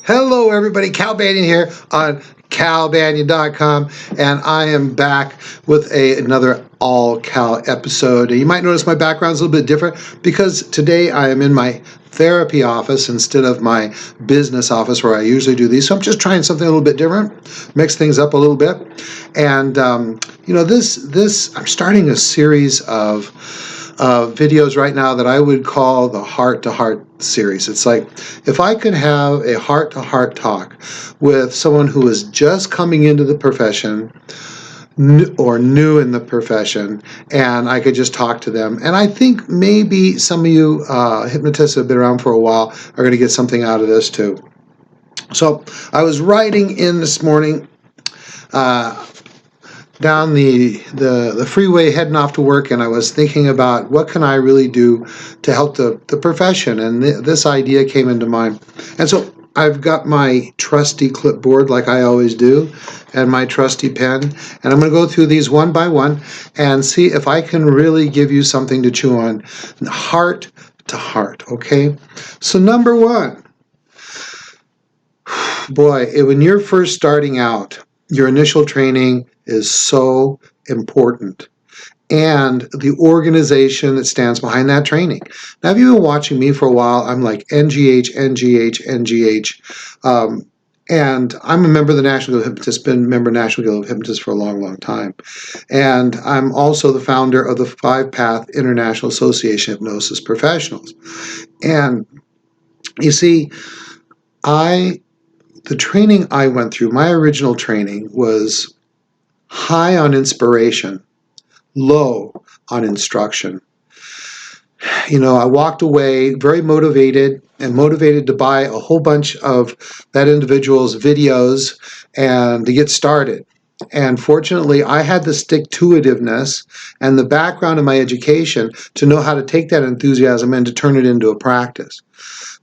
Hello everybody, Cal Banyan here on calbanyan.com, and I am back with another all Cal episode. You might notice my background's a little bit different because today I am in my therapy office instead of my business office where I usually do these. So I'm just trying something a little bit different, mix things up a little bit. And this I'm starting a series of videos right now that I would call the heart-to-heart series. It's like if I could have a heart-to-heart talk with someone who is just coming into the profession or new in the profession, and I could just talk to them. And I think maybe some of you hypnotists who have been around for a while are going to get something out of this too. So I was riding in this morning down the freeway heading off to work, and I was thinking about what can I really do to help the profession, and this idea came into mind. And so I've got my trusty clipboard like I always do and my trusty pen, and I'm going to go through these one by one and see if I can really give you something to chew on, heart to heart. Okay, so number one, boy, when you're first starting out, your initial training is so important, and the organization that stands behind that training. Now, if you've been watching me for a while, I'm like NGH, NGH, NGH, and I'm a member of the National Guild of Hypnotists, been a member of the National Guild of Hypnotists for a long, long time. And I'm also the founder of the 5-Path International Association of Hypnosis Professionals. And you see, the training I went through, my original training was high on inspiration, low on instruction. You know, I walked away very motivated to buy a whole bunch of that individual's videos and to get started. And fortunately, I had the stick-to-itiveness and the background in my education to know how to take that enthusiasm and to turn it into a practice.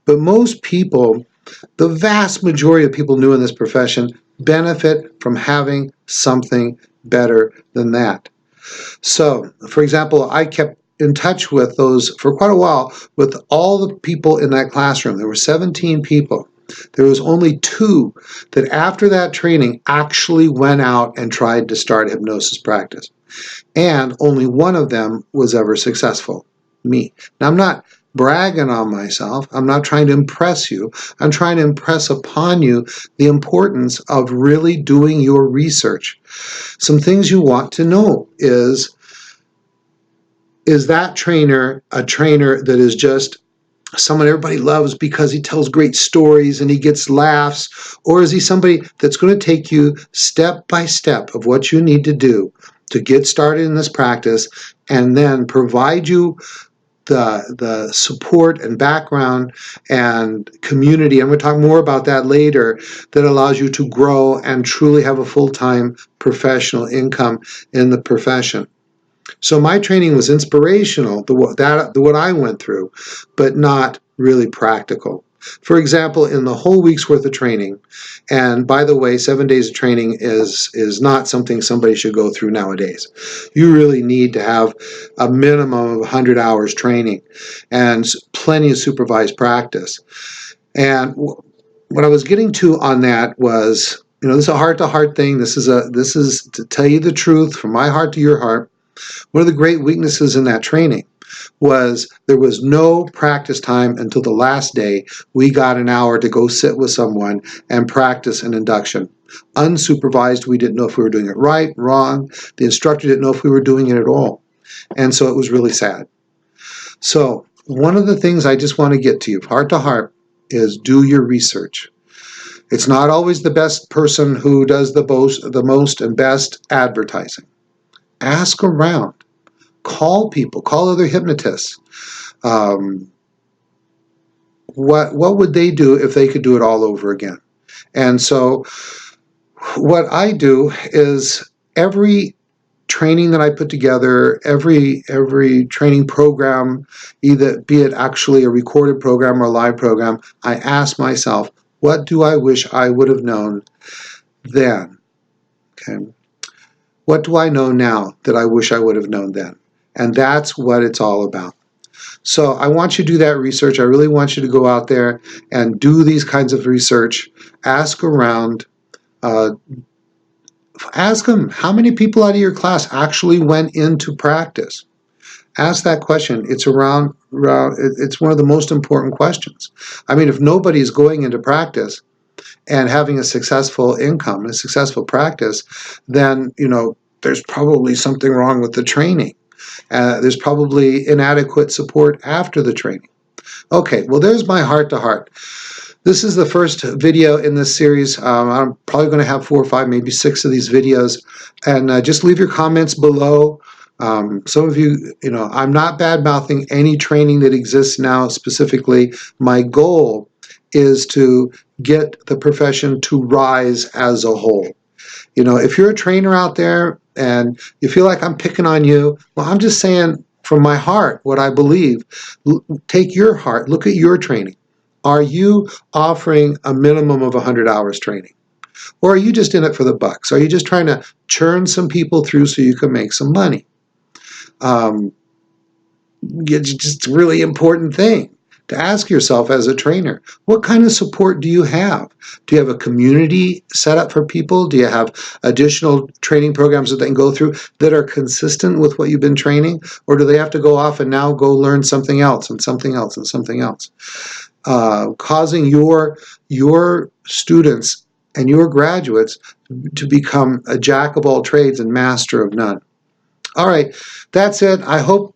But most people, the vast majority of people new in this profession, benefit from having something better than that. So, for example, I kept in touch with those for quite a while with all the people in that classroom. There were 17 people. There was only 2 that after that training actually went out and tried to start hypnosis practice. And only one of them was ever successful, me. Now, I'm not bragging on myself. I'm not trying to impress you. I'm trying to impress upon you the importance of really doing your research. Some things you want to know is that trainer a trainer that is just someone everybody loves because he tells great stories and he gets laughs? Or is he somebody that's going to take you step by step of what you need to do to get started in this practice and then provide you the support and background and community, and we'll talk more about that later, that allows you to grow and truly have a full-time professional income in the profession? So my training was inspirational, what I went through, but not really practical. For example, in the whole week's worth of training, and by the way, 7 days of training is not something somebody should go through nowadays. You really need to have a minimum of 100 hours training and plenty of supervised practice. And what I was getting to on that was, this is a heart-to-heart thing. This is to tell you the truth from my heart to your heart. One of the great weaknesses in that training was there was no practice time until the last day. We got an hour to go sit with someone and practice an induction. Unsupervised, we didn't know if we were doing it right, wrong. The instructor didn't know if we were doing it at all. And so it was really sad. So one of the things I just want to get to you, heart to heart, is do your research. It's not always the best person who does the most and best advertising. Ask around. Call people. Call other hypnotists. What would they do if they could do it all over again? And so what I do is every training that I put together, every training program, either be it actually a recorded program or a live program, I ask myself, what do I wish I would have known then? Okay. What do I know now that I wish I would have known then? And that's what it's all about. So I want you to do that research. I really want you to go out there and do these kinds of research. Ask around. Ask them, how many people out of your class actually went into practice? Ask that question. It's it's one of the most important questions. I mean, if nobody's going into practice and having a successful income, a successful practice, then, there's probably something wrong with the training. There's probably inadequate support after the training. Okay, well, there's my heart to heart. This is the first video in this series. I'm probably going to have 4 or 5, maybe 6 of these videos. And just leave your comments below. Some of you, I'm not bad-mouthing any training that exists now specifically. My goal is to get the profession to rise as a whole. If you're a trainer out there and you feel like I'm picking on you, well, I'm just saying from my heart what I believe. Take your heart, look at your training. Are you offering a minimum of 100 hours training? Or are you just in it for the bucks? Are you just trying to churn some people through so you can make some money? It's just a really important thing to ask yourself as a trainer. What kind of support do you have? Do you have a community set up for people? Do you have additional training programs that they can go through that are consistent with what you've been training? Or do they have to go off and now go learn something else and something else and something else? Causing your students and your graduates to become a jack of all trades and master of none. All right, that's it. I hope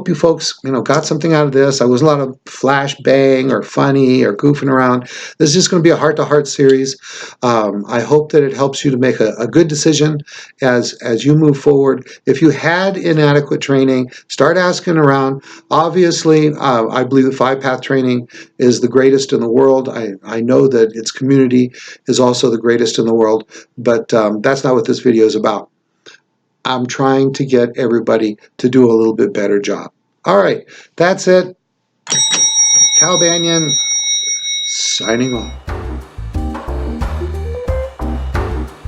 you folks, got something out of this. I wasn't a lot of flash bang or funny or goofing around. This is just going to be a heart-to-heart series. I hope that it helps you to make a good decision as you move forward. If you had inadequate training, start asking around. Obviously, I believe the 5-path training is the greatest in the world. I know that its community is also the greatest in the world, but that's not what this video is about. I'm trying to get everybody to do a little bit better job. All right, that's it. Cal Banyan signing off.